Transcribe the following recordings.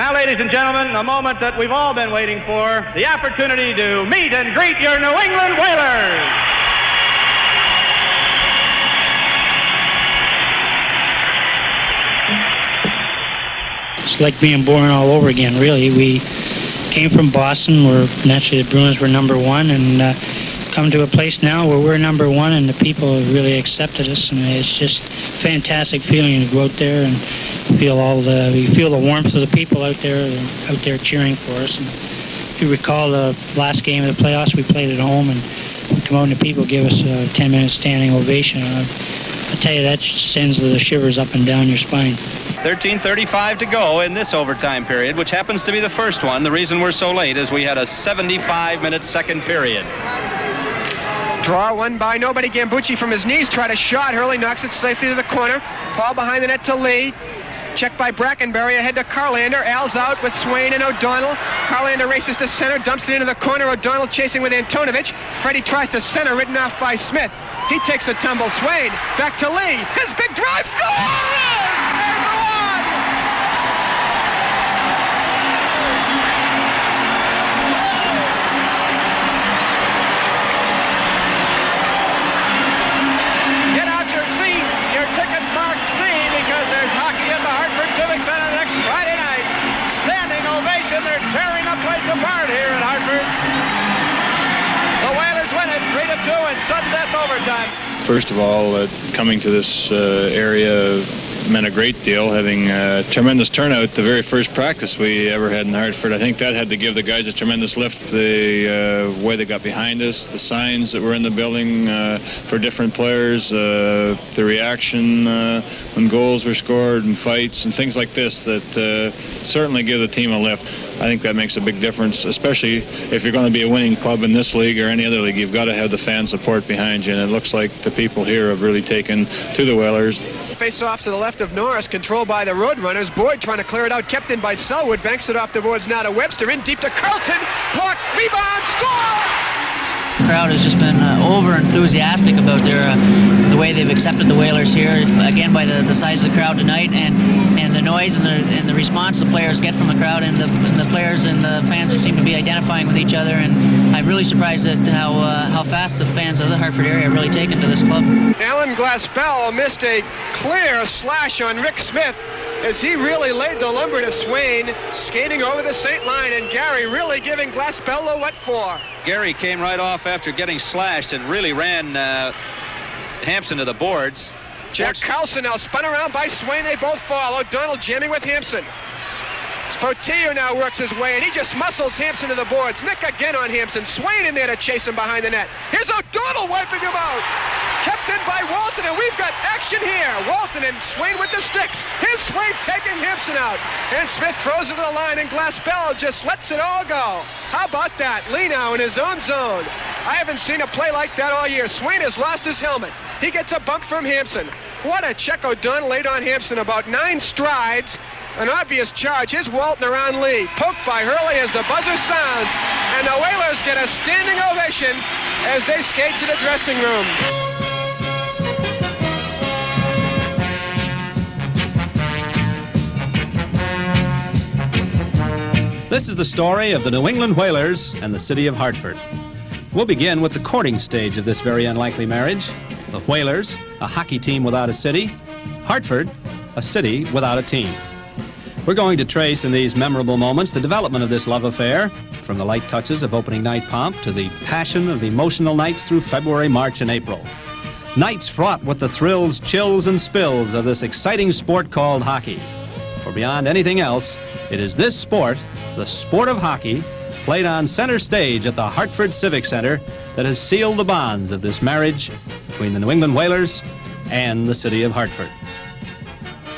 Now, ladies and gentlemen, a moment that we've all been waiting for, the opportunity to meet and greet your New England Whalers. It's like being born all over again, really. We came from Boston, where naturally the Bruins were number one, and come to a place now where we're number one, and the people have really accepted us, and it's just a fantastic feeling to go out there and feel you feel the warmth of the people out there cheering for us. And if you recall the last game of the playoffs, we played at home, and we come out and the people give us a 10-minute standing ovation. I tell you, that sends the shivers up and down your spine. 13:35 to go in this overtime period, which happens to be the first one. The reason we're so late is we had a 75-minute second period. Draw one by nobody. Gambucci from his knees tried a shot. Hurley knocks it safely to the corner. Paul behind the net to Lee. Checked by Brackenberry ahead to Carlander. Al's out with Swain and O'Donnell. Carlander races to center, dumps it into the corner. O'Donnell chasing with Antonovich. Freddie tries to center, ridden off by Smith. He takes a tumble. Swain back to Lee. His big drive scores! And the one! Get out your seat. Your tickets marked C, because there's hockey at the Hartford Civic Center next Friday night. Standing ovation. They're tearing the place apart here at Hartford. The Whalers win it 3-2 in sudden death overtime. First of all, coming to this area meant a great deal, having a tremendous turnout the very first practice we ever had in Hartford. I think that had to give the guys a tremendous lift, the way they got behind us, the signs that were in the building for different players, the reaction when goals were scored and fights and things like this that certainly give the team a lift. I think that makes a big difference, especially if you're going to be a winning club in this league or any other league. You've got to have the fan support behind you, and it looks like the people here have really taken to the Whalers. Face off to the left of Norris, controlled by the Roadrunners. Boyd trying to clear it out, kept in by Selwood. Banks it off the boards now to Webster. In deep to Carlton. Block, rebound, score! The crowd has just been over enthusiastic about the way they've accepted the Whalers here, again by the size of the crowd tonight, and the noise and the response the players get from the crowd, and the players and the fans seem to be identifying with each other. And I'm really surprised at how fast the fans of the Hartford area have really taken to this club. Alan Glaspell missed a clear slash on Rick Smith as he really laid the lumber to Swain, skating over the St. line, and Gary really giving Glaspell a what for. Gary came right off after getting slashed and really ran Hampson to the boards. Jack Carlson now spun around by Swain. They both fall. O'Donnell jamming with Hampson. Fortier now works his way, and he just muscles Hampson to the boards. Nick again on Hampson. Swain in there to chase him behind the net. Here's O'Donnell wiping him out. Kept in by Walton, and we've got action here. Walton and Swain with the sticks. Here's Swain taking Hampson out. And Smith throws it to the line, and Glaspell just lets it all go. How about that? Lee now in his own zone. I haven't seen a play like that all year. Swain has lost his helmet. He gets a bump from Hampson. What a check O'Donnell laid on Hampson. About 9 strides. An obvious charge. Here's Walton around Lee. Poked by Hurley as the buzzer sounds. And the Whalers get a standing ovation as they skate to the dressing room. This is the story of the New England Whalers and the city of Hartford. We'll begin with the courting stage of this very unlikely marriage. The Whalers, a hockey team without a city. Hartford, a city without a team. We're going to trace in these memorable moments the development of this love affair, from the light touches of opening night pomp to the passion of emotional nights through February, March, and April. Nights fraught with the thrills, chills, and spills of this exciting sport called hockey. For beyond anything else, it is this sport, the sport of hockey, played on center stage at the Hartford Civic Center, that has sealed the bonds of this marriage between the New England Whalers and the city of Hartford.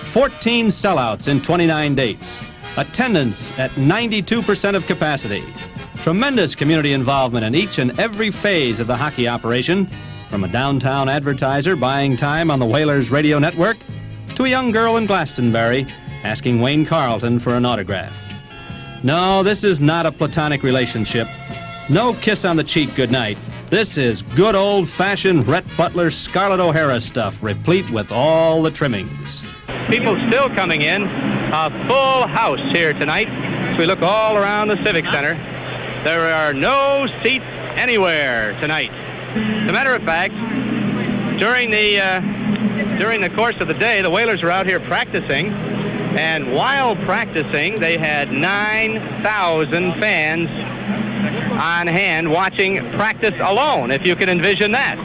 14 sellouts in 29 dates, attendance at 92% of capacity, tremendous community involvement in each and every phase of the hockey operation, from a downtown advertiser buying time on the Whalers radio network to a young girl in Glastonbury asking Wayne Carlton for an autograph. No, this is not a platonic relationship. No kiss on the cheek goodnight. This is good old-fashioned Rhett Butler, Scarlett O'Hara stuff, replete with all the trimmings. People still coming in. A full house here tonight. As we look all around the Civic Center, there are no seats anywhere tonight. As a matter of fact, during the course of the day, the Whalers were out here practicing, and while practicing, they had 9,000 fans on hand watching practice alone, if you can envision that.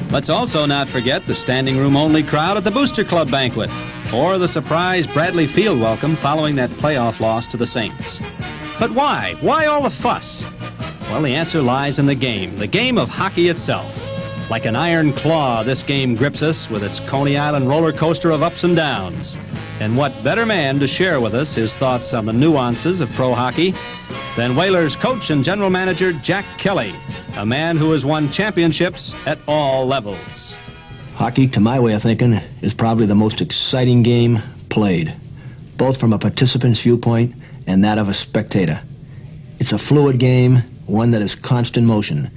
Let's also not forget the standing room only crowd at the Booster Club banquet, or the surprise Bradley Field welcome following that playoff loss to the Saints. But why? Why all the fuss? Well, the answer lies in the game of hockey itself. Like an iron claw, this game grips us with its Coney Island roller coaster of ups and downs. And what better man to share with us his thoughts on the nuances of pro hockey than Whalers coach and general manager Jack Kelly, a man who has won championships at all levels. Hockey, to my way of thinking, is probably the most exciting game played, both from a participant's viewpoint and that of a spectator. It's a fluid game, one that is constant motion.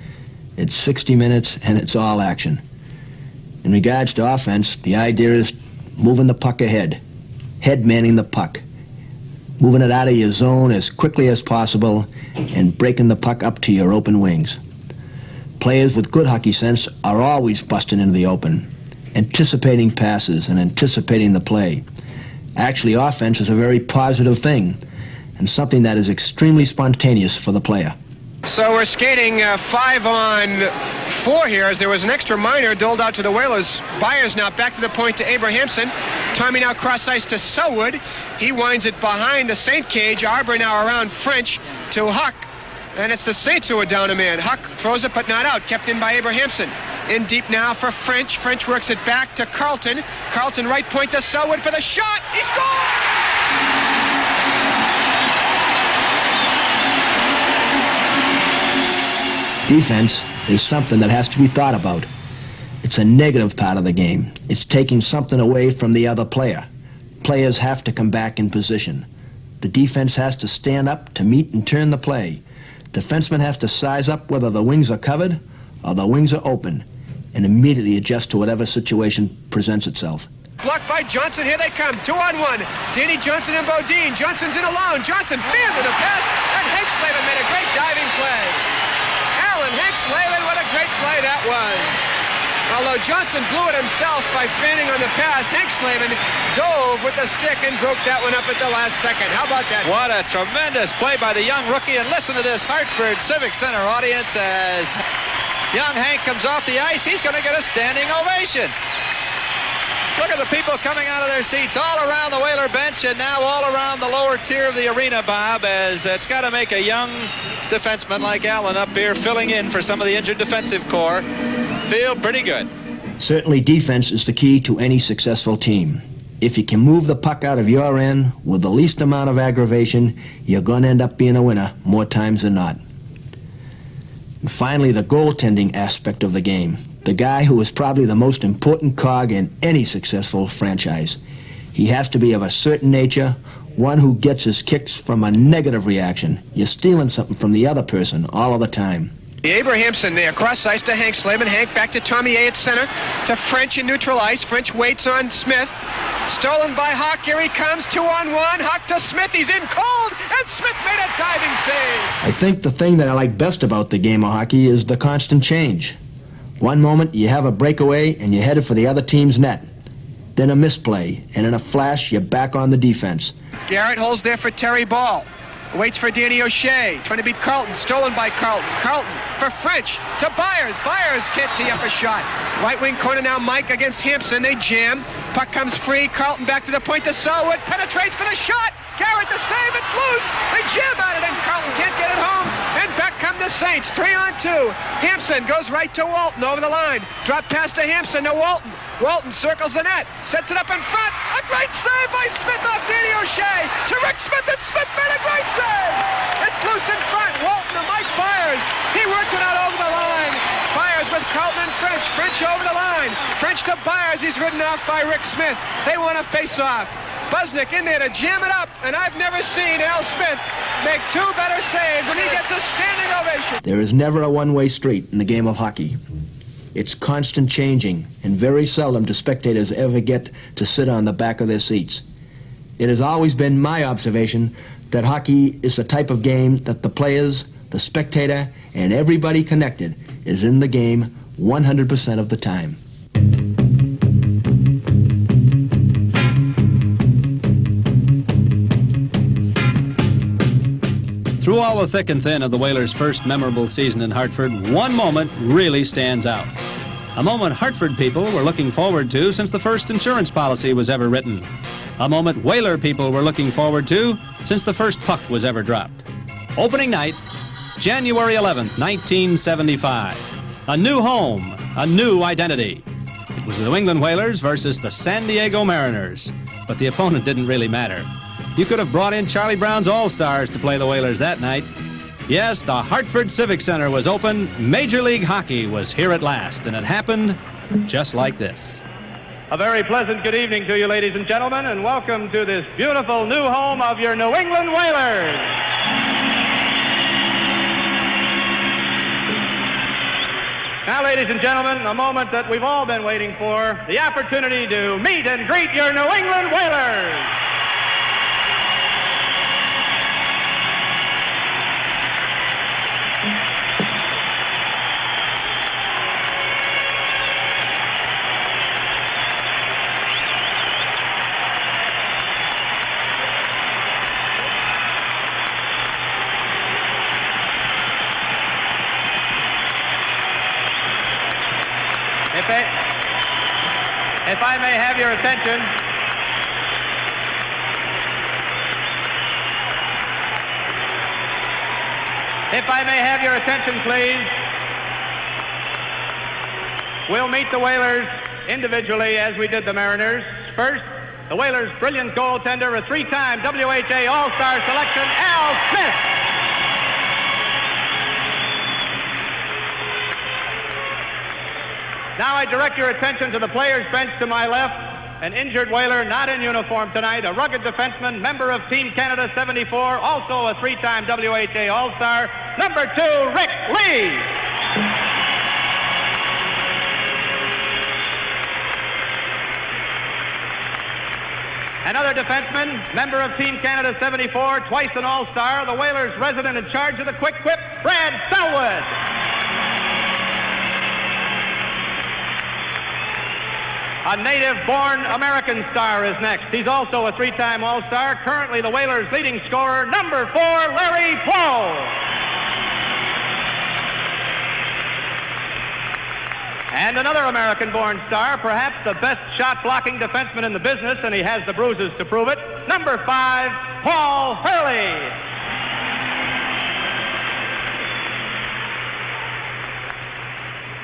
It's 60 minutes and it's all action. In regards to offense, the idea is moving the puck ahead, head-manning the puck, moving it out of your zone as quickly as possible and breaking the puck up to your open wings. Players with good hockey sense are always busting into the open, anticipating passes and anticipating the play. Actually, offense is a very positive thing and something that is extremely spontaneous for the player. So we're skating 5-on-4 here as there was an extra minor doled out to the Whalers. Byers now back to the point to Abrahamson. Tommy now cross ice to Selwood. He winds it behind the Saint cage. Arbor now around French to Huck. And it's the Saints who are down a man. Huck throws it but not out. Kept in by Abrahamson. In deep now for French. French works it back to Carlton. Carlton right point to Selwood for the shot. He scores! Defense is something that has to be thought about. It's a negative part of the game. It's taking something away from the other player. Players have to come back in position. The defense has to stand up to meet and turn the play. Defensemen have to size up whether the wings are covered or the wings are open and immediately adjust to whatever situation presents itself. Blocked by Johnson. Here they come. 2-on-1. Danny Johnson and Bodine. Johnson's in alone. Johnson fielded a pass, and Hank Slavin made a great diving play. Hank Slavin, what a great play that was. Although Johnson blew it himself by fanning on the pass, Hank Slavin dove with the stick and broke that one up at the last second. How about that? What a tremendous play by the young rookie. And listen to this Hartford Civic Center audience as young Hank comes off the ice. He's going to get a standing ovation. Look at the people coming out of their seats all around the Whaler bench and now all around the lower tier of the arena, Bob, as it's got to make a young defenseman like Allen up here filling in for some of the injured defensive corps feel pretty good. Certainly defense is the key to any successful team. If you can move the puck out of your end with the least amount of aggravation, you're going to end up being a winner more times than not. And finally, the goaltending aspect of the game. The guy who is probably the most important cog in any successful franchise. He has to be of a certain nature, one who gets his kicks from a negative reaction. You're stealing something from the other person all of the time. Abrahamson there, cross ice to Hank Slavin. Hank back to Tommy A at center, to French in neutral ice. French waits on Smith. Stolen by Huck, here he comes, 2-on-1. Huck to Smith, he's in cold, and Smith made a diving save. I think the thing that I like best about the game of hockey is the constant change. One moment you have a breakaway and you're headed for the other team's net. Then a misplay, and in a flash you're back on the defense. Garrett holds there for Terry Ball. Waits for Danny O'Shea, trying to beat Carlton. Stolen by Carlton. Carlton for French to Byers. Byers can't tee up a shot. Right wing corner now, Mike against Hampson. They jam. Puck comes free. Carlton back to the point to Selwood. Penetrates for the shot. Garrett the save. It's loose. They jam at it, and Carlton can't get it home. And back come the Saints. 3-on-2. Hampson goes right to Walton over the line. Drop pass to Hampson to Walton. Walton circles the net. Sets it up in front. A great save by Smith off Danny O'Shea to Rick Smith, and Smith made a great save. It's loose in front. Walton to Mike Byers. He worked it out over the line. Byers with Carlton and French. French over the line. French to Byers. He's ridden off by Rick Smith. They want a face-off. Busnick in there to jam it up, and I've never seen Al Smith make two better saves, and he gets a standing ovation. There is never a one-way street in the game of hockey. It's constant changing, and very seldom do spectators ever get to sit on the back of their seats. It has always been my observation that hockey is the type of game that the players, the spectator, and everybody connected is in the game 100% of the time. Through all the thick and thin of the Whalers' first memorable season in Hartford, one moment really stands out. A moment Hartford people were looking forward to since the first insurance policy was ever written. A moment Whaler people were looking forward to since the first puck was ever dropped. Opening night, January 11th, 1975. A new home, a new identity. It was the New England Whalers versus the San Diego Mariners, but the opponent didn't really matter. You could have brought in Charlie Brown's All-Stars to play the Whalers that night. Yes, the Hartford Civic Center was open. Major League Hockey was here at last, and it happened just like this. A very pleasant good evening to you, ladies and gentlemen, and welcome to this beautiful new home of your New England Whalers. Now, ladies and gentlemen, a moment that we've all been waiting for, the opportunity to meet and greet your New England Whalers. If I may have your attention. If I may have your attention, please. We'll meet the Whalers individually as we did the Mariners. First, the Whalers' brilliant goaltender, a three-time WHA All-Star selection, Al Smith. Now I direct your attention to the players' bench to my left. An injured Whaler, not in uniform tonight, a rugged defenseman, member of Team Canada 74, also a three-time WHA All-Star, number 2, Rick Lee. Another defenseman, member of Team Canada 74, twice an All-Star, the Whalers' resident in charge of the quick whip, Brad Selwood. A native-born American star is next. He's also a three-time All-Star, currently the Whalers' leading scorer, number 4, Larry Poe. And another American-born star, perhaps the best shot-blocking defenseman in the business, and he has the bruises to prove it, number 5, Paul Hurley.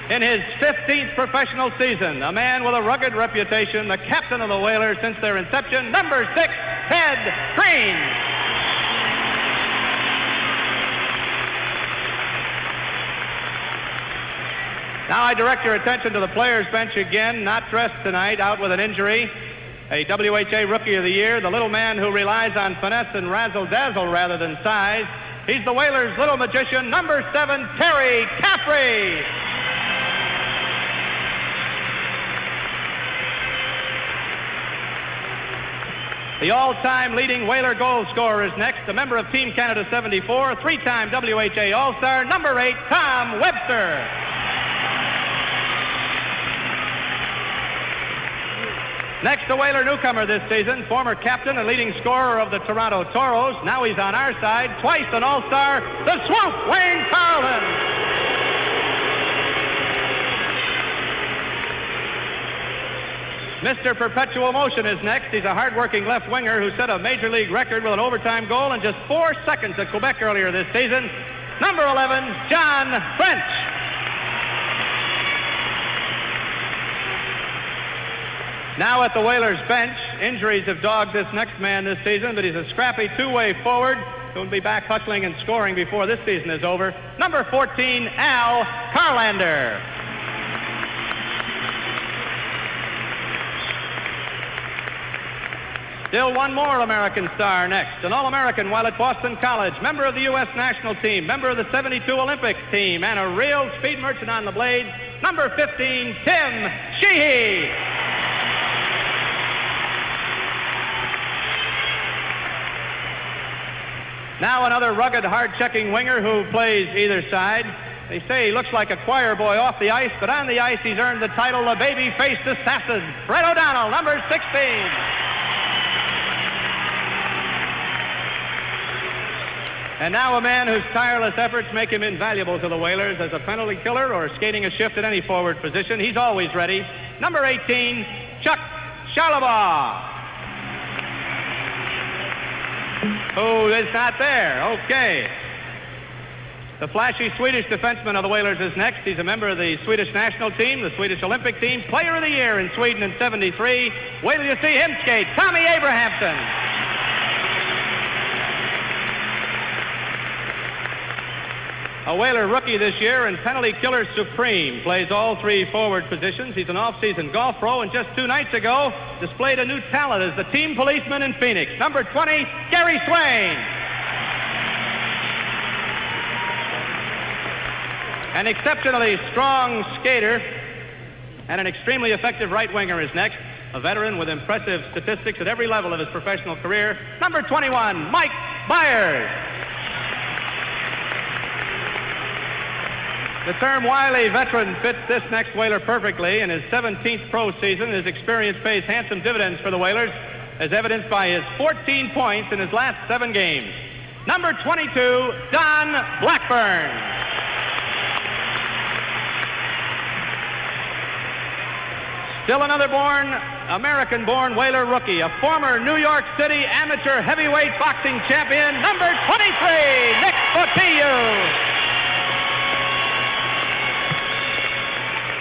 In his 15th professional season, a man with a rugged reputation, the captain of the Whalers since their inception, number 6, Ted Green. Now I direct your attention to the players' bench again, not dressed tonight, out with an injury. A WHA Rookie of the Year, the little man who relies on finesse and razzle-dazzle rather than size. He's the Whalers' little magician, number 7, Terry Caffrey. The all-time leading Whaler goal scorer is next, a member of Team Canada 74, three-time WHA All-Star, number 8, Tom Webster. Next, the Whaler newcomer this season, former captain and leading scorer of the Toronto Toros. Now he's on our side, twice an All-Star, the Swoop, Wayne Carlin. Mr. Perpetual Motion is next. He's a hard-working left winger who set a major league record with an overtime goal in just 4 seconds at Quebec earlier this season. Number 11, John French. Now at the Whalers bench, injuries have dogged this next man this season, but he's a scrappy two-way forward who will be back hustling and scoring before this season is over. Number 14, Al Carlander. Still one more American star next, an All-American while at Boston College, member of the U.S. national team, member of the 72 Olympics team, and a real speed merchant on the blade, number 15, Tim Sheehy. Now another rugged, hard-checking winger who plays either side. They say he looks like a choir boy off the ice, but on the ice he's earned the title the baby-faced assassin. Fred O'Donnell, number 16. And now a man whose tireless efforts make him invaluable to the Whalers as a penalty killer or skating a shift at any forward position. He's always ready. Number 18, Chuck Charlebois. Who is not there? Okay. The flashy Swedish defenseman of the Whalers is next. He's a member of the Swedish national team, the Swedish Olympic team, player of the year in Sweden in '73. Wait till you see him skate. Tommy Abrahamson. A Whaler rookie this year and penalty killer supreme. Plays all three forward positions. He's an off-season golf pro and just 2 nights ago displayed a new talent as the team policeman in Phoenix. Number 20, Gary Swain. An exceptionally strong skater and an extremely effective right winger is next. A veteran with impressive statistics at every level of his professional career. Number 21, Mike Byers. The term wily veteran fits this next Whaler perfectly. In his 17th pro season, his experience pays handsome dividends for the Whalers, as evidenced by his 14 points in his last 7 games. Number 22, Don Blackburn. Still another American-born Whaler rookie, a former New York City amateur heavyweight boxing champion, number 23, Nick Botillo.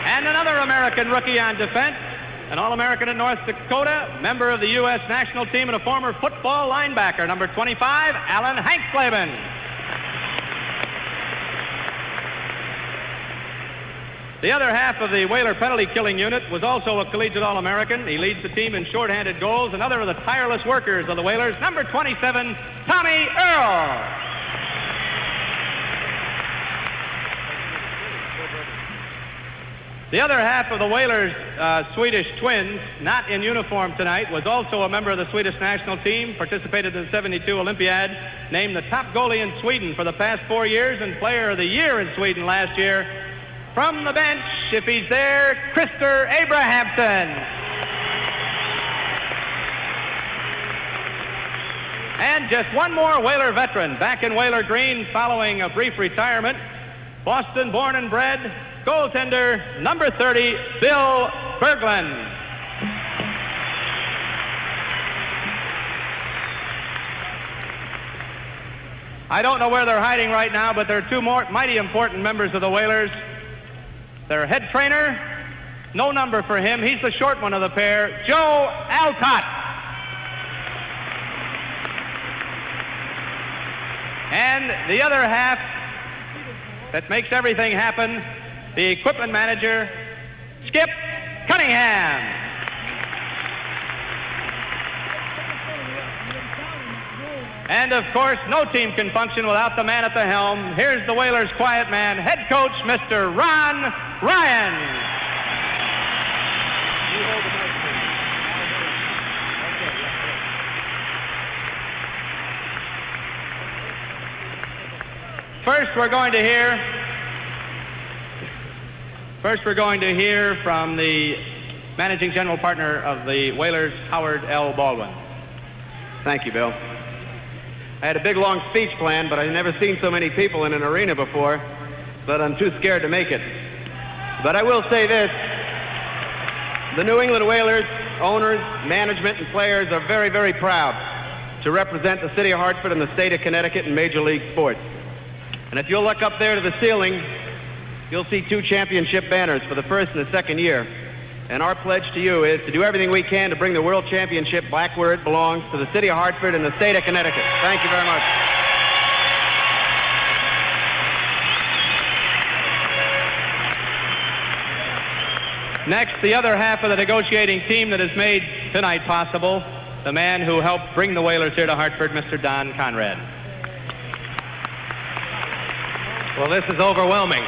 And another American rookie on defense, an All-American in North Dakota, member of the U.S. national team and a former football linebacker, number 25, Alan Hanksklaven. The other half of the Whaler penalty killing unit was also a collegiate All-American. He leads the team in shorthanded goals, another of the tireless workers of the Whalers, number 27, Tommy Earl. The other half of the Whalers' Swedish twins, not in uniform tonight, was also a member of the Swedish national team, participated in the '72 Olympiad, named the top goalie in Sweden for the past 4 years and player of the year in Sweden last year. From the bench, if he's there, Christer Abrahamson. And just one more Whaler veteran, back in Whaler green following a brief retirement. Boston born and bred, goaltender, number 30, Bill Berglund. I don't know where they're hiding right now, but they're 2 more mighty important members of the Whalers. Their head trainer, no number for him. He's the short one of the pair, Joe Alcott. And the other half that makes everything happen, the equipment manager, Skip Cunningham. And of course, no team can function without the man at the helm. Here's the Whalers' quiet man, head coach, Mr. Ron Ryan. First, we're going to hear from the managing general partner of the Whalers, Howard L. Baldwin. Thank you, Bill. I had a big, long speech planned, but I've never seen so many people in an arena before, but I'm too scared to make it. But I will say this. The New England Whalers, owners, management, and players are very, very proud to represent the city of Hartford and the state of Connecticut in Major League sports. And if you'll look up there to the ceiling, you'll see 2 championship banners for the first and the second year. And our pledge to you is to do everything we can to bring the World Championship back where it belongs, to the city of Hartford and the state of Connecticut. Thank you very much. Next, the other half of the negotiating team that has made tonight possible, the man who helped bring the Whalers here to Hartford, Mr. Don Conrad. Well, this is overwhelming.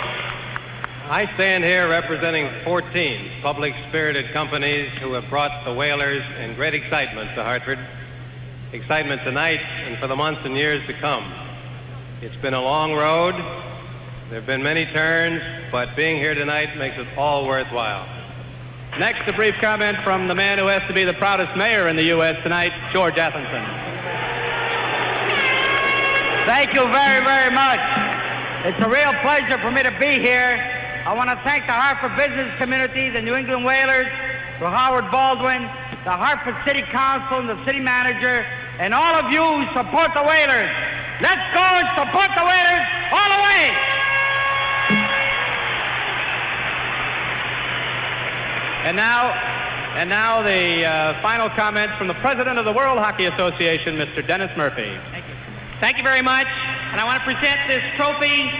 I stand here representing 14 public-spirited companies who have brought the Whalers in great excitement to Hartford. Excitement tonight and for the months and years to come. It's been a long road. There have been many turns, but being here tonight makes it all worthwhile. Next, a brief comment from the man who has to be the proudest mayor in the U.S. tonight, George Athenson. Thank you very, very much. It's a real pleasure for me to be here. I want to thank the Hartford business community, the New England Whalers, for Howard Baldwin, the Hartford City Council and the city manager, and all of you who support the Whalers. Let's go and support the Whalers all the way! And now the final comment from the president of the World Hockey Association, Mr. Dennis Murphy. Thank you. Thank you very much. And I want to present this trophy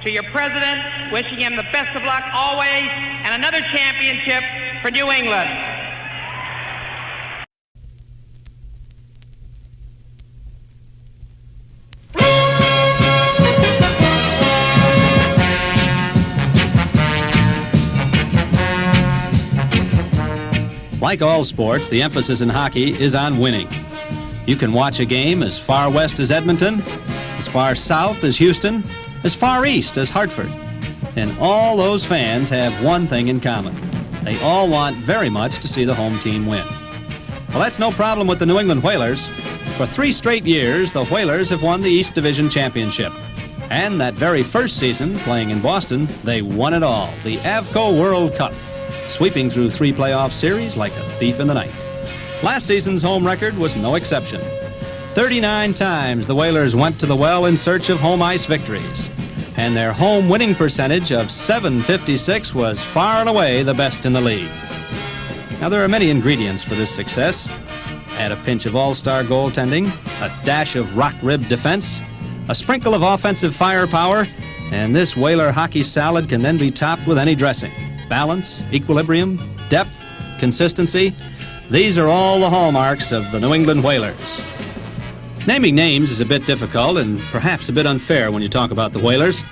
to your president, wishing him the best of luck always, and another championship for New England. Like all sports, the emphasis in hockey is on winning. You can watch a game as far west as Edmonton, as far south as Houston, as far east as Hartford. And all those fans have one thing in common. They all want very much to see the home team win. Well, that's no problem with the New England Whalers. For 3 straight years, the Whalers have won the East Division Championship. And that very first season, playing in Boston, they won it all, the Avco World Cup, sweeping through 3 playoff series like a thief in the night. Last season's home record was no exception. 39 times the Whalers went to the well in search of home ice victories. And their home winning percentage of .756 was far and away the best in the league. Now, there are many ingredients for this success. Add a pinch of all-star goaltending, a dash of rock-ribbed defense, a sprinkle of offensive firepower, and this Whaler hockey salad can then be topped with any dressing. Balance, equilibrium, depth, consistency. These are all the hallmarks of the New England Whalers. Naming names is a bit difficult and perhaps a bit unfair when you talk about the Whalers.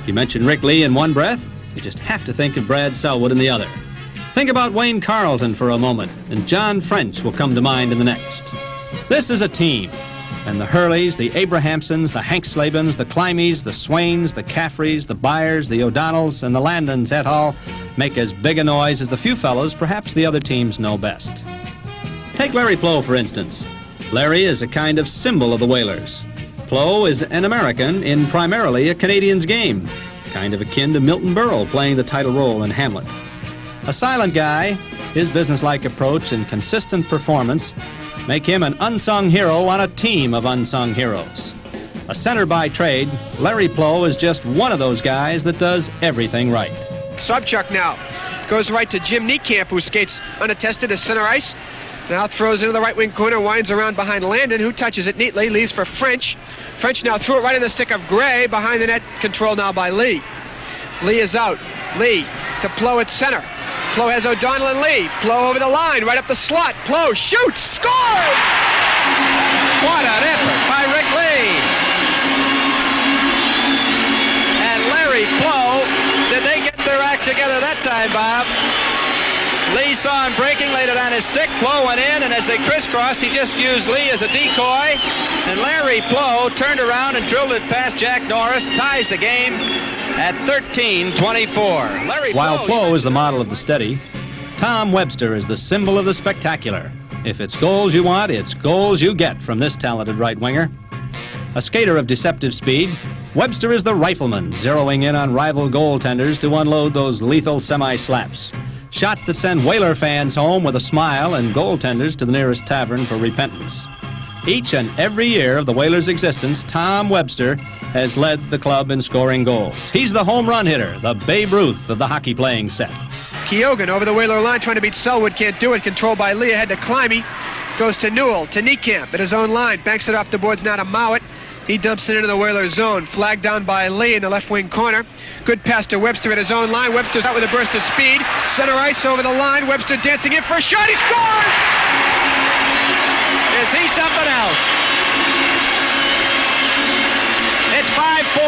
You mention Rick Lee in one breath, you just have to think of Brad Selwood in the other. Think about Wayne Carlton for a moment, and John French will come to mind in the next. This is a team, and the Hurleys, the Abrahamsons, the Hank Slabins, the Climeys, the Swains, the Caffreys, the Byers, the O'Donnells, and the Landons et al. Make as big a noise as the few fellows perhaps the other teams know best. Take Larry Plow, for instance. Larry is a kind of symbol of the Whalers. Plow is an American in primarily a Canadian's game, kind of akin to Milton Berle playing the title role in Hamlet. A silent guy, his businesslike approach and consistent performance make him an unsung hero on a team of unsung heroes. A center by trade, Larry Plow is just one of those guys that does everything right. Sobchuk now goes right to Jim Niekamp, who skates unattested to center ice. Now throws into the right wing corner, winds around behind Landon, who touches it neatly, leaves for French. French now threw it right in the stick of Gray, behind the net, controlled now by Lee. Lee is out. Lee to Plow at center. Plow has O'Donnell and Lee. Plow over the line, right up the slot. Plow shoots, scores! What an effort by Rick Lee. And Larry Plow, did they get their act together that time, Bob? Lee saw him breaking, laid it on his stick. Plow went in, and as they crisscrossed, he just used Lee as a decoy. And Larry Plow turned around and drilled it past Jack Norris, ties the game at 13-24. While Plow is the model of the steady, Tom Webster is the symbol of the spectacular. If it's goals you want, it's goals you get from this talented right winger. A skater of deceptive speed, Webster is the rifleman, zeroing in on rival goaltenders to unload those lethal semi-slaps. Shots that send Whaler fans home with a smile and goaltenders to the nearest tavern for repentance. Each and every year of the Whalers' existence, Tom Webster has led the club in scoring goals. He's the home run hitter, the Babe Ruth of the hockey playing set. Keoghan over the Whaler line trying to beat Selwood, can't do it. Controlled by Lee, ahead to Climby. Goes to Newell, to Niekamp at his own line. Banks it off the boards now to Mowat. He dumps it into the Whaler zone. Flagged down by Lee in the left wing corner. Good pass to Webster at his own line. Webster's out with a burst of speed. Center ice over the line. Webster dancing in for a shot. He scores! Is he something else? It's 5-4.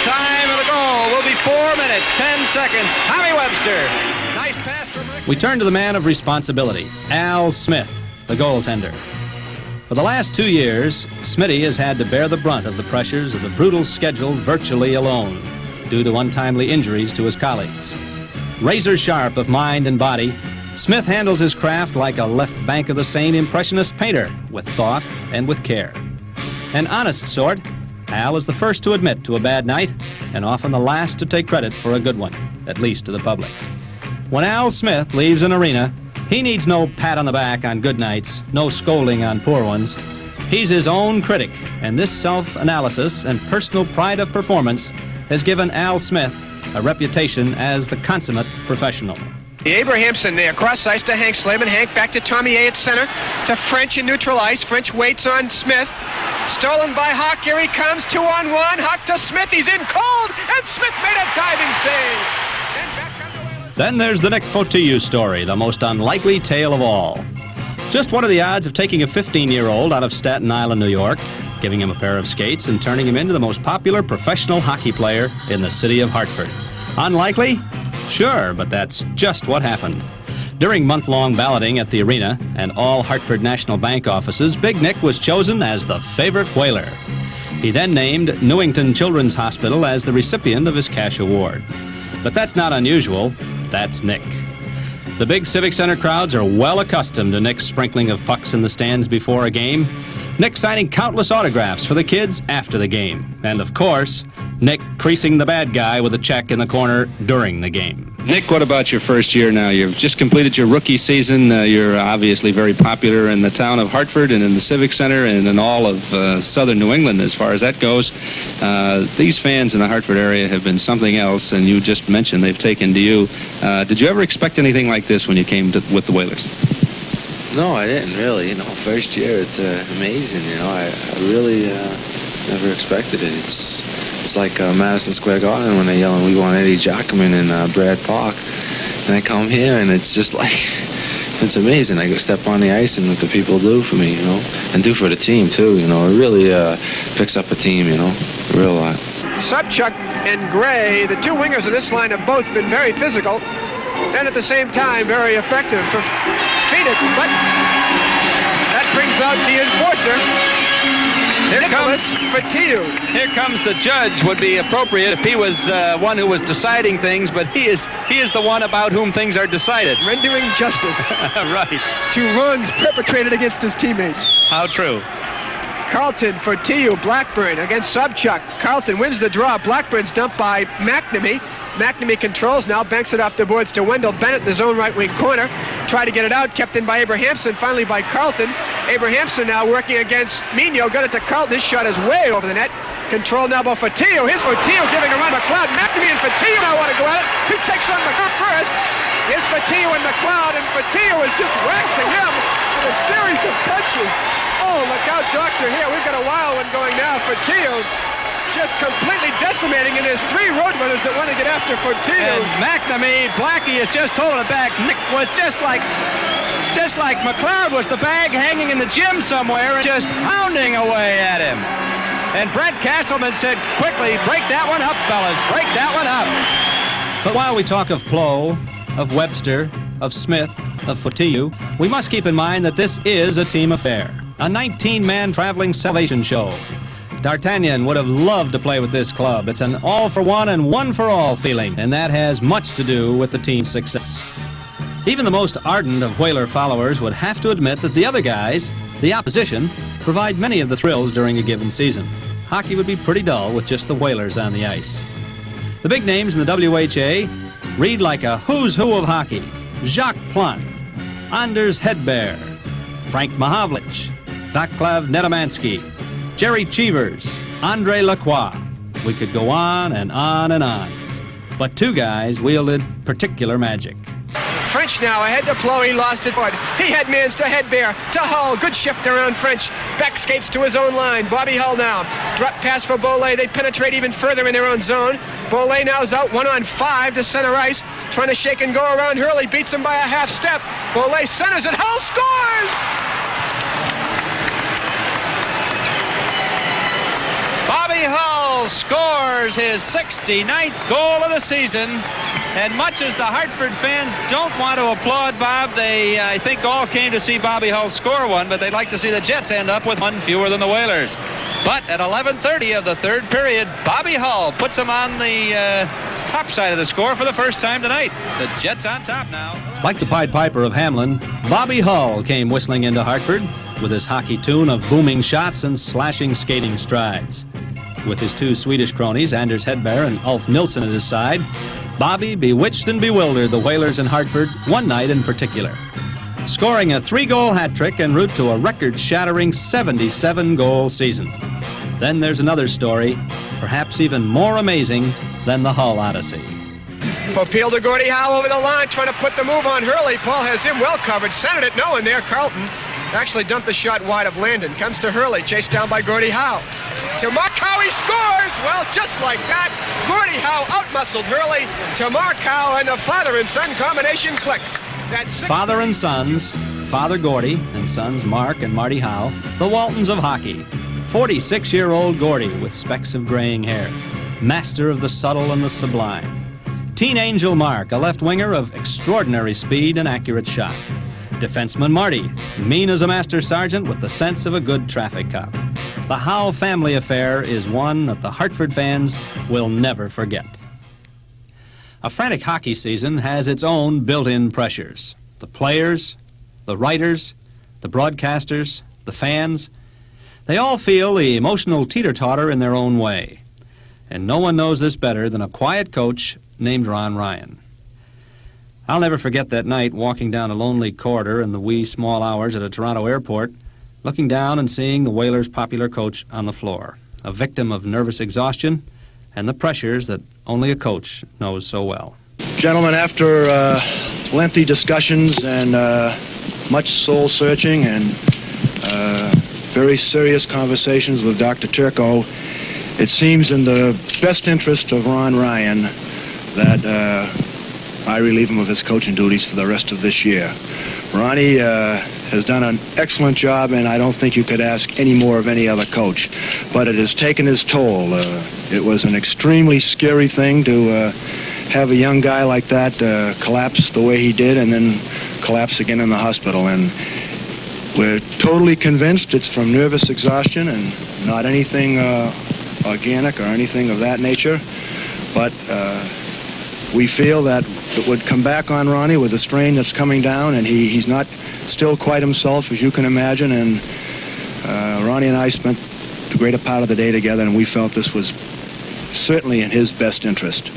Time of the goal will be 4 minutes, 10 seconds. Tommy Webster. Nice pass from Rick. We turn to the man of responsibility, Al Smith, the goaltender. For the last 2 years, Smitty has had to bear the brunt of the pressures of the brutal schedule virtually alone, due to untimely injuries to his colleagues. Razor sharp of mind and body, Smith handles his craft like a left bank of the Seine impressionist painter, with thought and with care. An honest sort, Al is the first to admit to a bad night, and often the last to take credit for a good one, at least to the public. When Al Smith leaves an arena, he needs no pat on the back on good nights, no scolding on poor ones. He's his own critic, and this self-analysis and personal pride of performance has given Al Smith a reputation as the consummate professional. Abrahamson there, cross ice to Hank Slavin. Hank back to Tommy A at center, to French in neutral ice. French waits on Smith. Stolen by Hawk, here he comes, 2-on-1. Hawk to Smith, he's in cold, and Smith made a diving save. And back on the Whalers. Then there's the Nick Fotiu story, the most unlikely tale of all. Just what are the odds of taking a 15-year-old out of Staten Island, New York, giving him a pair of skates, and turning him into the most popular professional hockey player in the city of Hartford? Unlikely? Sure, but that's just what happened. During month-long balloting at the arena and all Hartford National Bank offices, Big Nick was chosen as the favorite whaler. He then named Newington Children's Hospital as the recipient of his cash award. But that's not unusual. That's Nick. The big Civic Center crowds are well accustomed to Nick's sprinkling of pucks in the stands before a game, Nick signing countless autographs for the kids after the game, and of course, Nick creasing the bad guy with a check in the corner during the game. Nick, what about your first year now? You've just completed your rookie season. You're obviously very popular in the town of Hartford and in the Civic Center and in all of southern New England as far as that goes. These fans in the Hartford area have been something else, and you just mentioned they've taken to you. Did you ever expect anything like this when you came with the Whalers? No, I didn't really. First year, it's amazing. I really never expected it. It's like Madison Square Garden when they're yelling, "We want Eddie Jacquemin and Brad Park." And I come here, and it's just like, it's amazing. I go step on the ice and what the people do for me, and do for the team, too. It really picks up a team, a real lot. Subchuk and Gray, the two wingers of this line, have both been very physical and at the same time very effective for Phoenix, but that brings out the enforcer, Nicholas Fotiu. Here comes the judge. Would be appropriate if he was one who was deciding things, but he is the one about whom things are decided. Rendering justice Right. to wrongs perpetrated against his teammates. How true. Carlton, Fotiu, Blackburn against Subchuk. Carlton wins the draw. Blackburn's dumped by McNamee. McNamee controls now, banks it off the boards to Wendell Bennett in his own right wing corner. Tried to get it out, kept in by Abrahamson, finally by Carlton. Abrahamson now working against Mino, got it to Carlton. His shot is way over the net. Control now by Fotiu. Here's Fotiu giving a run to McLeod. McNamee and Fotiu now want to go at it. He takes on McLeod first. Here's Fotiu and McLeod, and Fotiu is just waxing him with a series of punches. Oh, look out, Doctor, here. We've got a wild one going now. Fotiu just completely decimating, and there's three roadrunners that want to get after Fotiu. And McNamee, Blackie is just holding it back. Nick was just like McLeod was the bag hanging in the gym somewhere and just pounding away at him. And Brent Castleman said quickly, break that one up, fellas, break that one up. But while we talk of Plow, of Webster, of Smith, of Fotiu, we must keep in mind that this is a team affair, a 19-man traveling salvation show. D'Artagnan would have loved to play with this club. It's an all-for-one and one-for-all feeling, and that has much to do with the team's success. Even the most ardent of Whaler followers would have to admit that the other guys, the opposition, provide many of the thrills during a given season. Hockey would be pretty dull with just the Whalers on the ice. The big names in the WHA read like a who's who of hockey. Jacques Plante, Anders Hedberg, Frank Mahavlich, Vaclav Nedomansky, Jerry Cheevers, Andre Lacroix. We could go on and on and on. But two guys wielded particular magic. French now ahead to Plow. He lost it. He had mans to Hedberg, to Hull. Good shift around French. Back skates to his own line. Bobby Hull now. Drop pass for Bollet. They penetrate even further in their own zone. Bollet now is out 1-on-5 to center ice. Trying to shake and go around Hurley. Beats him by a half step. Bollet centers it. Hull scores! Bobby Hull scores his 69th goal of the season. And much as the Hartford fans don't want to applaud Bob, they, I think, all came to see Bobby Hull score one, but they'd like to see the Jets end up with one fewer than the Whalers. But at 11:30 of the third period, Bobby Hull puts them on the top side of the score for the first time tonight. The Jets on top now. Like the Pied Piper of Hamelin, Bobby Hull came whistling into Hartford with his hockey tune of booming shots and slashing skating strides. With his two Swedish cronies, Anders Hedberg and Ulf Nilsson at his side, Bobby bewitched and bewildered the Whalers in Hartford one night in particular, scoring a 3-goal hat trick en route to a record-shattering 77-goal season. Then there's another story, perhaps even more amazing than the Hull Odyssey. Popeil to Gordie Howe over the line, trying to put the move on Hurley. Paul has him well covered, centered it, no one there. Carlton actually dumped the shot wide of Landon. Comes to Hurley, chased down by Gordie Howe. To Mark Howe, he scores! Well, just like that, Gordie Howe outmuscled Hurley to Mark Howe, and the father and son combination clicks. Father and sons, Father Gordie and sons Mark and Marty Howe, the Waltons of hockey. 46-year-old Gordie with specks of graying hair, master of the subtle and the sublime. Teen Angel Mark, a left winger of extraordinary speed and accurate shot. Defenseman Marty, mean as a master sergeant with the sense of a good traffic cop. The Howe family affair is one that the Hartford fans will never forget. A frantic hockey season has its own built-in pressures. The players, the writers, the broadcasters, the fans, they all feel the emotional teeter-totter in their own way. And no one knows this better than a quiet coach named Ron Ryan. I'll never forget that night walking down a lonely corridor in the wee small hours at a Toronto airport, looking down and seeing the Whalers' popular coach on the floor, a victim of nervous exhaustion and the pressures that only a coach knows so well. Gentlemen, after lengthy discussions and much soul-searching and very serious conversations with Dr. Turco, it seems in the best interest of Ron Ryan that I relieve him of his coaching duties for the rest of this year. Ronnie has done an excellent job, and I don't think you could ask any more of any other coach. But it has taken its toll. It was an extremely scary thing to have a young guy like that collapse the way he did and then collapse again in the hospital. And we're totally convinced it's from nervous exhaustion and not anything organic or anything of that nature. But we feel that it would come back on Ronnie with the strain that's coming down, and he's not still quite himself, as you can imagine. And Ronnie and I spent the greater part of the day together, and we felt this was certainly in his best interest.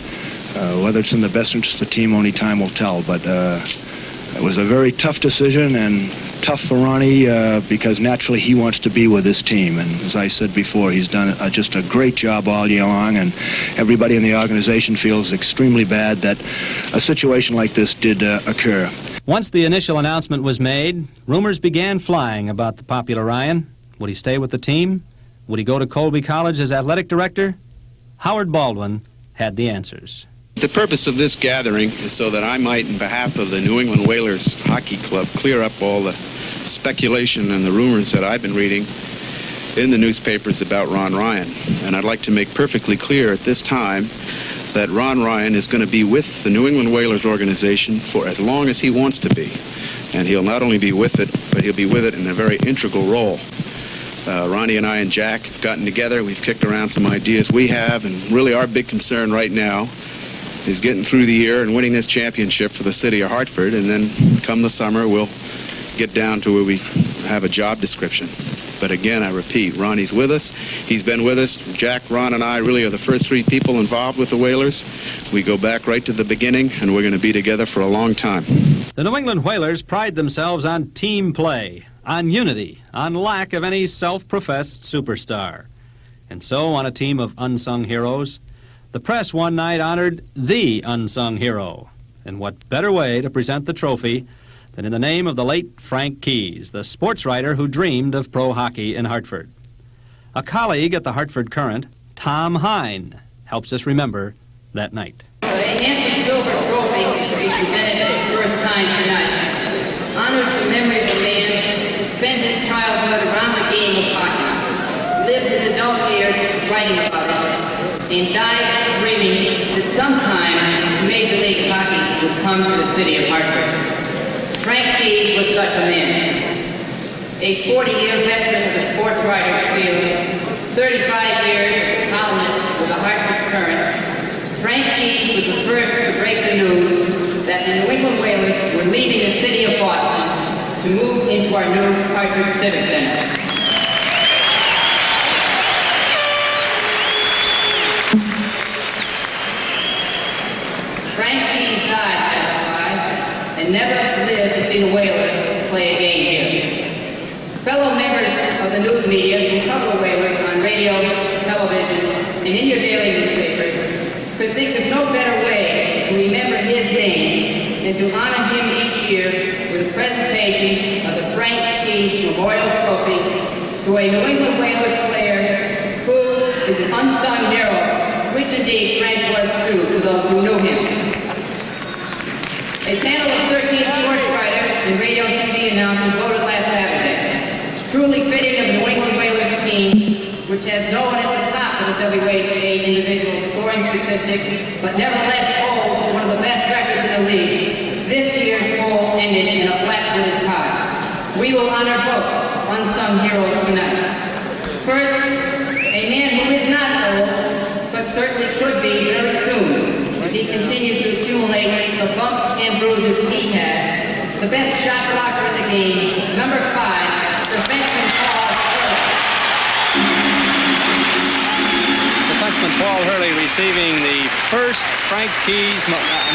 Whether it's in the best interest of the team, only time will tell. But it was a very tough decision, and tough for Ronnie because naturally he wants to be with his team. And as I said before, he's done just a great job all year long, and everybody in the organization feels extremely bad that a situation like this did occur. Once the initial announcement was made, rumors began flying about the popular Ryan. Would he stay with the team? Would he go to Colby College as athletic director? Howard Baldwin had the answers. The purpose of this gathering is so that I might, on behalf of the New England Whalers Hockey Club, clear up all the speculation and the rumors that I've been reading in the newspapers about Ron Ryan. And I'd like to make perfectly clear at this time that Ron Ryan is going to be with the New England Whalers organization for as long as he wants to be. And he'll not only be with it, but he'll be with it in a very integral role. Ronnie and I and Jack have gotten together. We've kicked around some ideas we have, and really our big concern right now is getting through the year and winning this championship for the city of Hartford, and then come the summer we'll get down to where we have a job description. But again, I repeat, Ronnie's with us. He's been with us. Jack, Ron, and I really are the first three people involved with the Whalers. We go back right to the beginning, and we're going to be together for a long time. The New England Whalers pride themselves on team play, on unity, on lack of any self-professed superstar. And so, on a team of unsung heroes, the press one night honored the unsung hero. And what better way to present the trophy than in the name of the late Frank Keyes, the sports writer who dreamed of pro hockey in Hartford. A colleague at the Hartford Courant, Tom Hine, helps us remember that night. The Nancy Silver Trophy will be presented for the first time tonight. Honors the memory of a man who spent his childhood around the game of hockey, lived his adult years writing about it, and died dreaming that sometime Major League Hockey would come to the city of Hartford. Frank Keyes was such a man. A 40-year veteran of the sports writer's field, 35 years as a columnist with the Hartford Current, Frank Keyes was the first to break the news that the New England Whalers were leaving the city of Boston to move into our new Hartford Civic Center. Frank Keyes died last July and never lived to see the Whalers play a game here. Fellow members of the news media who cover the Whalers on radio, television, and in your daily newspapers could think of no better way to remember his name than to honor him each year with a presentation of the Frank Keyes Memorial Trophy to a New England Whalers player who is an unsung hero, which indeed Frank was too, to those who knew him. A panel of 13 sports writers and radio and TV announcers voted last Saturday. Truly fitting of the New England Whalers team, which has no one at the top of the WHA individual scoring statistics, but nevertheless holds one of the best records in the league. This year's poll ended in a flat-footed tie. We will honor both unsung heroes tonight. First, a man who is not old, but certainly could be very soon, if he continues to accumulate the bumps and bruises he has. The best shot blocker in the game, number 5, defenseman Paul Hurley. Defenseman Paul Hurley receiving the first Frank Keyes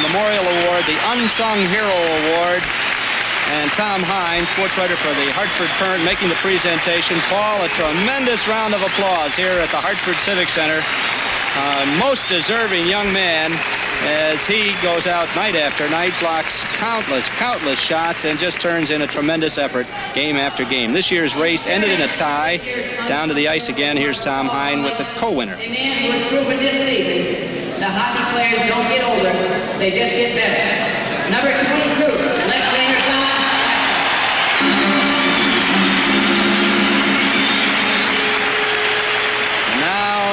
Memorial Award, the Unsung Hero Award. And Tom Hines, sports writer for the Hartford Current, making the presentation. Paul, a tremendous round of applause here at the Hartford Civic Center. Most deserving young man as he goes out night after night, blocks countless shots, and just turns in a tremendous effort game after game. This year's race ended in a tie. Down to the ice again. Here's Tom Hine with the co-winner. A man who has proven this season the hockey players don't get older, they just get better. Number 22, left winger Tom.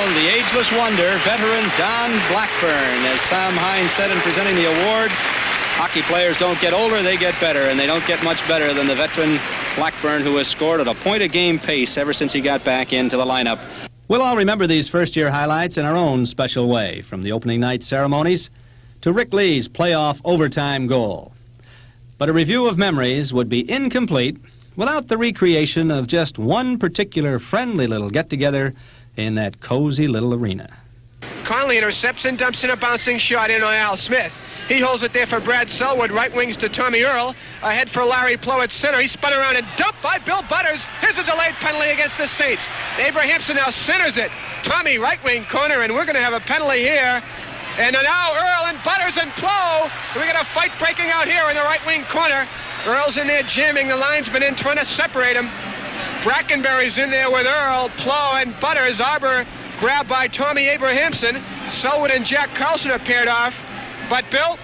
The ageless wonder, veteran Don Blackburn. As Tom Hines said in presenting the award, hockey players don't get older, they get better, and they don't get much better than the veteran Blackburn, who has scored at a point-a-game pace ever since he got back into the lineup. We'll all remember these first-year highlights in our own special way, from the opening night ceremonies to Rick Lee's playoff overtime goal. But a review of memories would be incomplete without the recreation of just one particular friendly little get-together in that cozy little arena. Conley intercepts and dumps in a bouncing shot in on Al Smith. He holds it there for Brad Selwood. Right wings to Tommy Earl. Ahead for Larry Plow at center. He spun around and dumped by Bill Butters. Here's a delayed penalty against the Saints. Abrahamson now centers it. Tommy right wing corner, and we're going to have a penalty here. And now Earl and Butters and Plow. We got a fight breaking out here in the right wing corner. Earl's in there jamming. The linesman in trying to separate him. Brackenberry's in there with Earl, Plow, and Butters. Arbor grabbed by Tommy Abrahamson. Selwood and Jack Carlson are paired off. But Bill,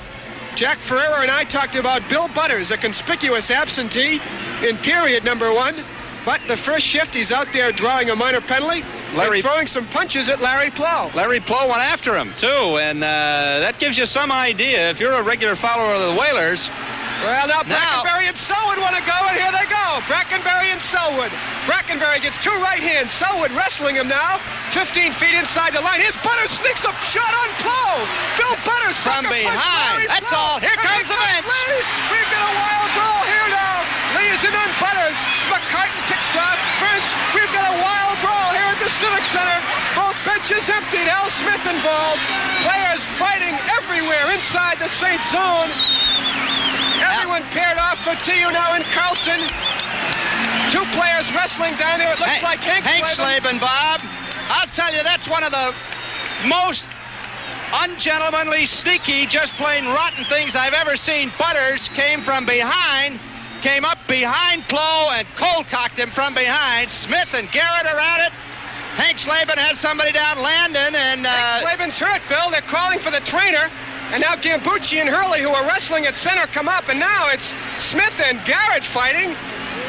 Jack Ferreira and I talked about Bill Butters, a conspicuous absentee in period number 1. But the first shift, he's out there drawing a minor penalty and throwing some punches at Larry Plow. Larry Plow went after him, too, and that gives you some idea. If you're a regular follower of the Whalers, well, now Brackenberry and Selwood want to go, and here they go. Brackenberry and Selwood. Brackenberry gets 2 right hands. Selwood wrestling him now. 15 feet inside the line. Here's Butters, sneaks a shot on Plow. Bill Butters from behind. That's all. Here comes the bench. We've got a wild brawl here now. Lee is in on Butters. McCartan picks off French. We've got a wild brawl here at the Civic Center. Both benches emptied. Al Smith involved. Players fighting everywhere inside the Saint zone. Everyone paired off for TU now in Carlson. 2 players wrestling down there. It looks like Hank Slavin, Bob. I'll tell you, that's one of the most ungentlemanly, sneaky, just plain rotten things I've ever seen. Butters came from behind, came up behind Plow and cold-cocked him from behind. Smith and Garrett are at it. Hank Slavin has somebody down, Landon, and... Hank Slavin's hurt, Bill. They're calling for the trainer. And now Gambucci and Hurley, who are wrestling at center, come up. And now it's Smith and Garrett fighting.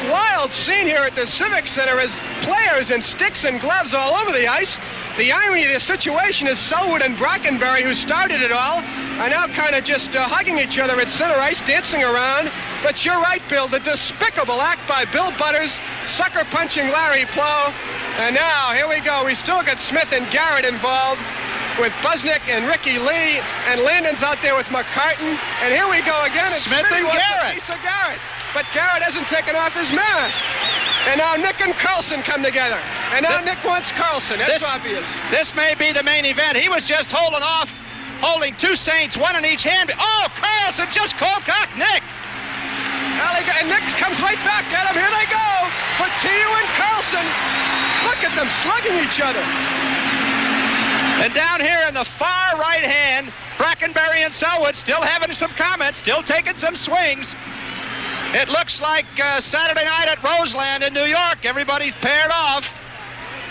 wild scene here at the Civic Center as players in sticks and gloves all over the ice. The irony of the situation is Selwood and Brackenbury, who started it all, are now kind of just hugging each other at center ice, dancing around. But you're right, Bill, the despicable act by Bill Butters, sucker punching Larry Plow. And now, here we go. We still got Smith and Garrett involved with Busnick and Ricky Lee, and Landon's out there with McCartan. And here we go again. And Smith and Garrett. Piece of Garrett. But Garrett hasn't taken off his mask. And now Nick and Carlson come together. And now Nick wants Carlson. That's obvious. This may be the main event. He was just holding two Saints, one in each hand. Oh, Carlson just cold-cocked Nick. And Nick comes right back at him. Here they go. Fortillo and Carlson. Look at them slugging each other. And down here in the far right hand, Brackenbury and Selwood still having some comments, still taking some swings. It looks like Saturday night at Roseland in New York. Everybody's paired off.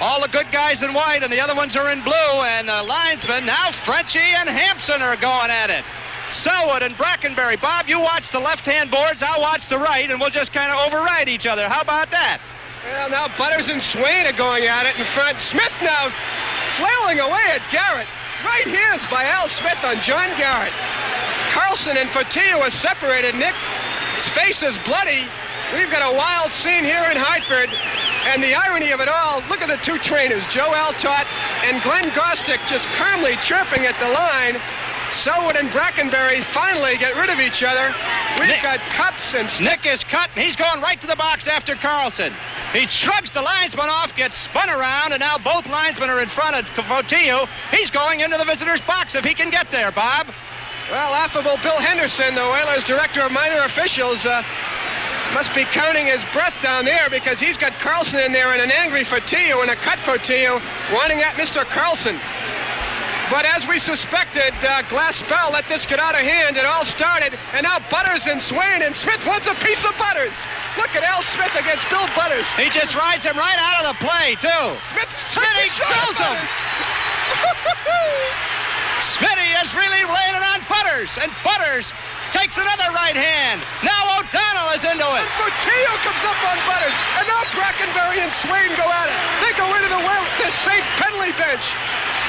All the good guys in white and the other ones are in blue. And linesmen, now Frenchie and Hampson are going at it. Selwood and Brackenbury. Bob, you watch the left-hand boards, I'll watch the right, and we'll just kind of override each other. How about that? Well, now Butters and Swain are going at it in front. Smith now flailing away at Garrett. Right hands by Al Smith on John Garrett. Carlson and Fortillo are separated. Nick's face is bloody. We've got a wild scene here in Hartford. And the irony of it all, look at the two trainers, Joe Altott and Glenn Gostick, just calmly chirping at the line. Selwood and Brackenbury finally get rid of each other. We've got cups and sticks. Nick is cut, and he's going right to the box after Carlson. He shrugs the linesman off, gets spun around, and now both linesmen are in front of Fortillo. He's going into the visitor's box if he can get there, Bob. Well, affable Bill Henderson, the Oilers director of minor officials, must be counting his breath down there because he's got Carlson in there and an angry Fortillo and a cut Fortillo wanting at Mr. Carlson. But as we suspected, Glaspell let this get out of hand. It all started, and now Butters and Swain, and Smith wants a piece of Butters. Look at Al Smith against Bill Butters. He just rides him right out of the play, too. Smitty kills him. Smitty is really laying it on Butters, and Butters takes another right hand. Now O'Donnell is into it. And Fortillo comes up on Butters, and now Brackenbury and Swain go at it. They go into the St. Penley bench.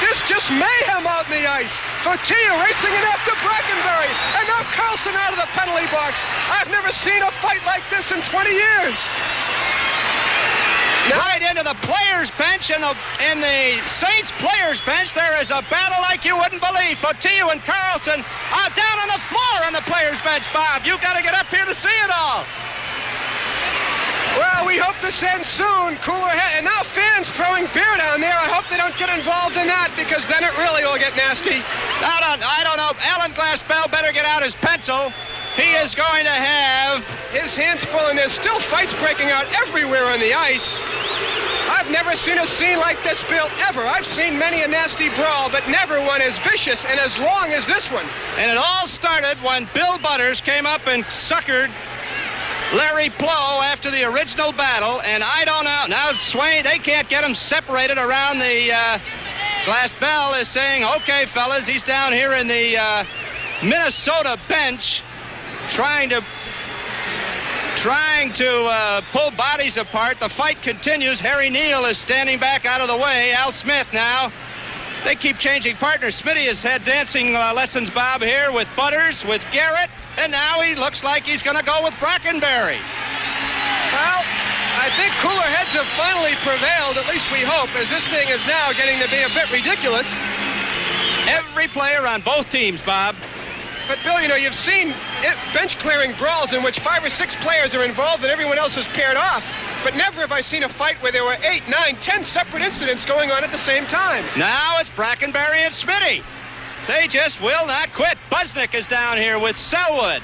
There's just mayhem out in the ice. Fortillo racing in after Brackenbury, and now Carlson out of the penalty box. I've never seen a fight like this in 20 years. Right into the players' bench, and in the Saints players' bench, there is a battle like you wouldn't believe. Fortillo and Carlson are down on the floor on the players' bench, Bob. You got to get up here to see it all. Well, we hope this ends soon. Cooler head. And now fans throwing beer down there. I hope they don't get involved in that because then it really will get nasty. I don't know. Alan Glaspell better get out his pencil. He is going to have his hands full, and there's still fights breaking out everywhere on the ice. I've never seen a scene like this, Bill, ever. I've seen many a nasty brawl, but never one as vicious and as long as this one. And it all started when Bill Butters came up and suckered Larry Plow after the original battle, and I don't know. Now Swain, they can't get him separated around the Glaspell is saying, okay, fellas, he's down here in the Minnesota bench trying to pull bodies apart. The fight continues. Harry Neal is standing back out of the way. Al Smith now. They keep changing partners. Smitty has had dancing lessons, Bob, here with Butters, with Garrett, and now he looks like he's going to go with Brackenbury. Well, I think cooler heads have finally prevailed, at least we hope, as this thing is now getting to be a bit ridiculous. Every player on both teams, Bob. But, Bill, you know, you've seen bench-clearing brawls in which 5 or 6 players are involved and everyone else is paired off. But never have I seen a fight where there were 8, 9, 10 separate incidents going on at the same time. Now it's Brackenbury and Smitty. They just will not quit. Busnick is down here with Selwood.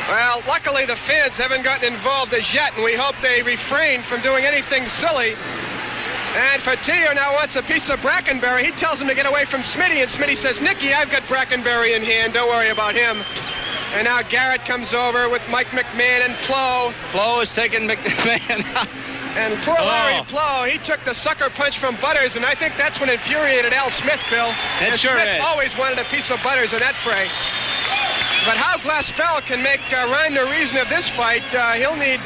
Well, luckily the fans haven't gotten involved as yet, and we hope they refrain from doing anything silly. And Fortillo now wants a piece of Brackenbury. He tells him to get away from Smitty, and Smitty says, Nicky, I've got Brackenbury in hand. Don't worry about him. And now Garrett comes over with Mike McMahon and Plow. Plow is taking McMahon out. And poor Larry Plow, he took the sucker punch from Butters, and I think that's what infuriated Al Smith, Bill. It and sure Smith is. always wanted a piece of Butters in that fray. But how Glaspell can make rhyme the reason of this fight, he'll need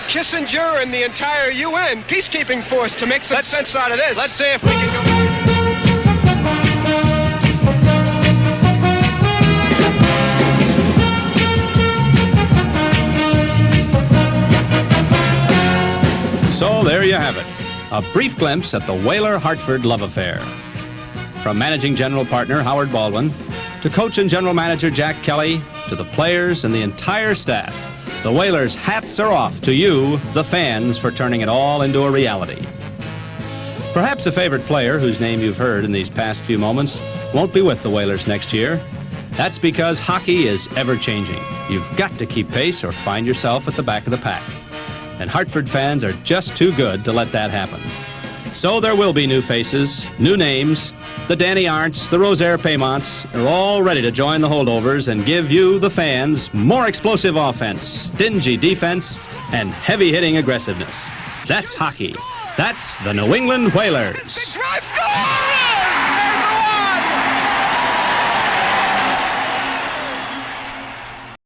Kissinger and the entire UN peacekeeping force to make some sense out of this. Let's see if we can go. So there you have it, a brief glimpse at the Whaler-Hartford love affair. From managing general partner Howard Baldwin, to coach and general manager Jack Kelly, to the players and the entire staff, the Whalers' hats are off to you, the fans, for turning it all into a reality. Perhaps a favorite player whose name you've heard in these past few moments won't be with the Whalers next year. That's because hockey is ever-changing. You've got to keep pace or find yourself at the back of the pack. And Hartford fans are just too good to let that happen. So there will be new faces, new names. The Danny Arndts, the Rosaire Paymonts are all ready to join the holdovers and give you, the fans, more explosive offense, stingy defense, and heavy-hitting aggressiveness. That's hockey. That's the New England Whalers. Drive, score!